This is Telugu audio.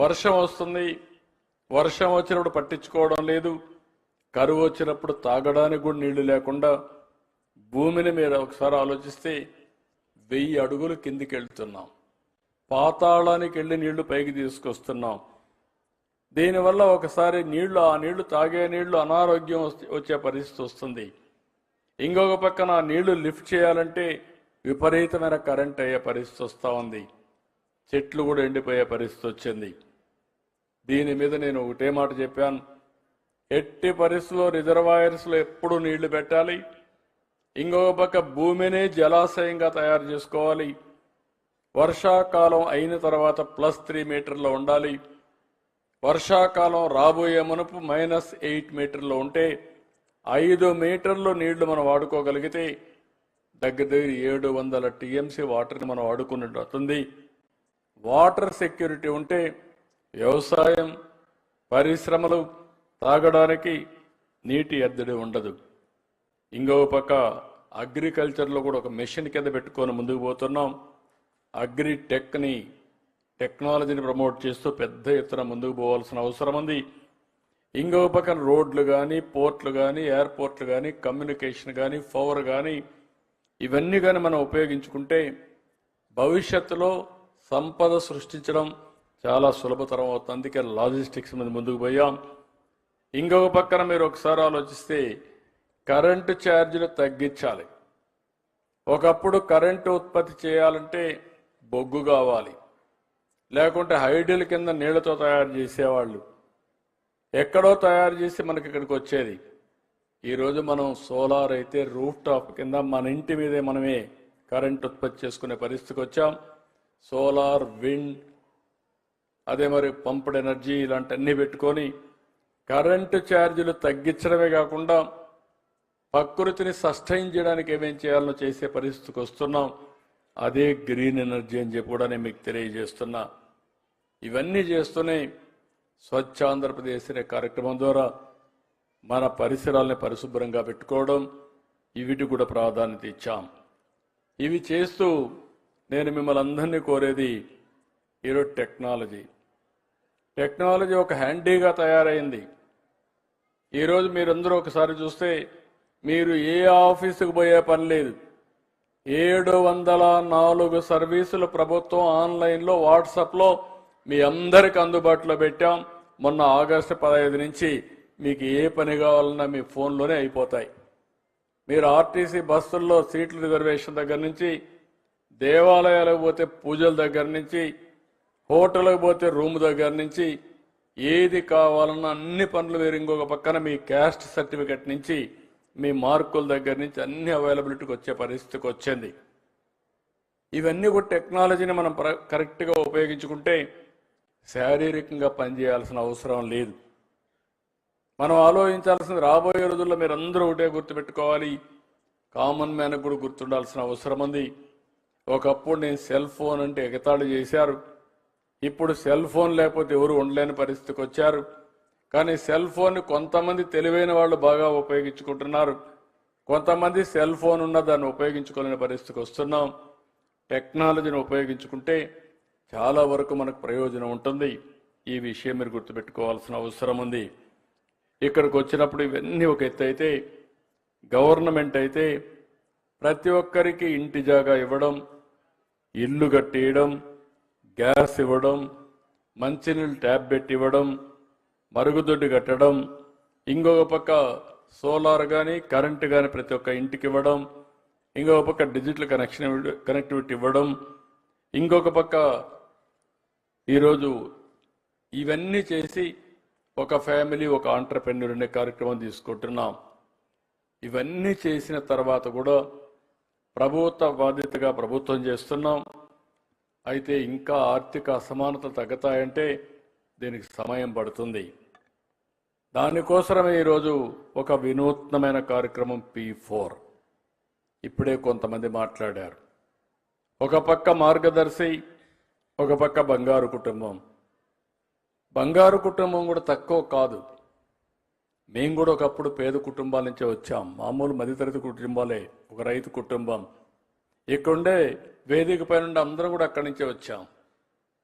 వర్షం వస్తుంది, వర్షం వచ్చినప్పుడు పట్టించుకోవడం లేదు, కరువు వచ్చినప్పుడు తాగడానికి కూడా నీళ్లు లేకుండా భూమిని మీరు ఒకసారి ఆలోచిస్తే 1000 అడుగులు కిందికి వెళ్తున్నాం, పాతాళానికి వెళ్ళి నీళ్లు పైకి తీసుకొస్తున్నాం. దీనివల్ల ఒకసారి ఆ నీళ్లు తాగే నీళ్లు అనారోగ్యం వచ్చే పరిస్థితి వస్తుంది. ఇంకొక పక్కన ఆ నీళ్లు లిఫ్ట్ చేయాలంటే విపరీతమైన కరెంట్ అయ్యే పరిస్థితి వస్తూ ఉంది. చెట్లు కూడా ఎండిపోయే పరిస్థితి వచ్చింది. దీని మీద నేను ఒకటే మాట చెప్పాను, ఎట్టి పరిస్థితుల్లో రిజర్వాయర్స్లో ఎప్పుడు నీళ్లు పెట్టాలి. ఇంకొక పక్క భూమిని జలాశయంగా తయారు చేసుకోవాలి. వర్షాకాలం అయిన తర్వాత +3 మీటర్లో ఉండాలి. వర్షాకాలం రాబోయే మునుపు -8 మీటర్లో ఉంటే 5 మీటర్లు నీళ్లు మనం వాడుకోగలిగితే దగ్గర 700 టీఎంసీ వాటర్ని మనం వాడుకున్నట్టు అవుతుంది. వాటర్ సెక్యూరిటీ ఉంటే వ్యవసాయం, పరిశ్రమలు, తాగడానికి నీటి ఎద్దడి ఉండదు. ఇంకొక పక్క అగ్రికల్చర్లో కూడా ఒక మెషిన్ కింద పెట్టుకొని ముందుకు పోతున్నాం. టెక్నాలజీని ప్రమోట్ చేస్తూ పెద్ద ఎత్తున ముందుకు పోవాల్సిన అవసరం ఉంది. ఇంకొక పక్కన రోడ్లు కానీ, పోర్ట్లు కానీ, ఎయిర్పోర్ట్లు కానీ, కమ్యూనికేషన్ కానీ, పవర్ కానీ, ఇవన్నీ కానీ మనం ఉపయోగించుకుంటే భవిష్యత్తులో సంపద సృష్టించడం చాలా సులభతరం అవుతుంది. అందుకే లాజిస్టిక్స్ మీద ముందుకు పోయాం. ఇంకొక పక్కన మీరు ఒకసారి ఆలోచిస్తే కరెంటు ఛార్జీలు తగ్గించాలి. ఒకప్పుడు కరెంటు ఉత్పత్తి చేయాలంటే బొగ్గు కావాలి, లేకుంటే హైడల్ కింద నీళ్లతో తయారు చేసేవాళ్ళు, ఎక్కడో తయారు చేసి మనకి ఇక్కడికి వచ్చేది. ఈరోజు మనం సోలార్ అయితే రూఫ్ టాప్ కింద మన ఇంటి మీదే మనమే కరెంట్ ఉత్పత్తి చేసుకునే పరిస్థితికి వచ్చాం. సోలార్, విండ్, అదే మరి పంప్డ్ ఎనర్జీ ఇలాంటివన్నీ పెట్టుకొని కరెంటు ఛార్జీలు తగ్గించడమే కాకుండా ప్రకృతిని సస్టైన్ చేయడానికి ఏమేం చేయాలో చేసే పరిస్థితికి వస్తున్నాం. అదే గ్రీన్ ఎనర్జీ అని చెప్పి కూడా నేను మీకు తెలియజేస్తున్నా. ఇవన్నీ చేస్తూనే స్వచ్ఛ ఆంధ్రప్రదేశ్ అనే కార్యక్రమం ద్వారా మన పరిసరాలని పరిశుభ్రంగా పెట్టుకోవడం, వీటికి కూడా ప్రాధాన్యత ఇచ్చాం. ఇవి చేస్తూ నేను మిమ్మల్ని అందరినీ కోరేది, ఈరోజు టెక్నాలజీ ఒక హ్యాండీగా తయారైంది. ఈరోజు మీరందరూ ఒకసారి చూస్తే మీరు ఏ ఆఫీసుకు పోయే పని లేదు. 704 సర్వీసులు ప్రభుత్వం ఆన్లైన్లో, వాట్సాప్లో మీ అందరికి అందుబాటులో పెట్టాం. మొన్న ఆగస్టు 15 నుంచి మీకు ఏ పని కావాలన్నా మీ ఫోన్లోనే అయిపోతాయి. మీరు ఆర్టీసీ బస్సుల్లో సీట్ల రిజర్వేషన్ దగ్గర నుంచి, దేవాలయాలకు పోతే పూజల దగ్గర నుంచి, హోటల్కి పోతే రూమ్ దగ్గర నుంచి, ఏది కావాలన్నా అన్ని పనులు మీరు ఇంకొక పక్కన మీ క్యాస్ట్ సర్టిఫికెట్ నుంచి, మీ మార్కుల దగ్గర నుంచి అన్ని అవైలబిలిటీకి వచ్చే పరిస్థితికి వచ్చింది. ఇవన్నీ కూడా టెక్నాలజీని మనం కరెక్ట్గా ఉపయోగించుకుంటే శారీరకంగా పనిచేయాల్సిన అవసరం లేదు. మనం ఆలోచించాల్సింది, రాబోయే రోజుల్లో మీరు అందరూ ఒకటే గుర్తుపెట్టుకోవాలి, కామన్ మ్యాన్కి కూడా గుర్తుండాల్సిన అవసరం ఉంది. ఒకప్పుడు నేను సెల్ ఫోన్ అంటే ఎగతాళి చేశారు, ఇప్పుడు సెల్ ఫోన్ లేకపోతే ఎవరు ఉండలేని పరిస్థితికి వచ్చారు. కానీ సెల్ ఫోన్ కొంతమంది తెలివైన వాళ్ళు బాగా ఉపయోగించుకుంటున్నారు, కొంతమంది సెల్ ఫోన్ ఉన్న దాన్ని ఉపయోగించుకోలేని పరిస్థితికి వస్తున్నాం. టెక్నాలజీని ఉపయోగించుకుంటే చాలా వరకు మనకు ప్రయోజనం ఉంటుంది. ఈ విషయం మీరు గుర్తుపెట్టుకోవాల్సిన అవసరం ఉంది. ఇక్కడికి వచ్చినప్పుడు ఇవన్నీ ఒక ఎత్తు అయితే, గవర్నమెంట్ అయితే ప్రతి ఒక్కరికి ఇంటి జాగా ఇవ్వడం, ఇల్లు కట్టేయడం, గ్యాస్ ఇవ్వడం, మంచినీళ్ళు ట్యాప్ పెట్టి ఇవ్వడం, మరుగుదొడ్డి కట్టడం, ఇంకొక పక్క సోలార్ కానీ కరెంటు కానీ ప్రతి ఒక్క ఇంటికి ఇవ్వడం, ఇంకొక పక్క డిజిటల్ కనెక్టివిటీ ఇవ్వడం, ఇంకొక పక్క ఈరోజు ఇవన్నీ చేసి ఒక ఫ్యామిలీ, ఒక ఆంటర్‌ప్రెన్యూర్ అనే కార్యక్రమం తీసుకుంటున్నాం. ఇవన్నీ చేసిన తర్వాత కూడా ప్రభుత్వ బాధ్యతగా ప్రభుత్వం చేస్తున్నాం. అయితే ఇంకా ఆర్థిక అసమానతలు తగ్గుతాయంటే దీనికి సమయం పడుతుంది. దానికోసమే ఈరోజు ఒక వినూత్నమైన కార్యక్రమం P4 ఇప్పుడే కొంతమంది మాట్లాడారు. ఒక పక్క మార్గదర్శి, ఒక పక్క బంగారు కుటుంబం. బంగారు కుటుంబం కూడా తక్కువ కాదు. మేము కూడా ఒకప్పుడు పేద కుటుంబాల నుంచే వచ్చాం, మామూలు మధ్యతరగతి కుటుంబాలే, ఒక రైతు కుటుంబం. ఇక్కడుండే వేదిక పైన అందరం కూడా అక్కడి నుంచే వచ్చాం.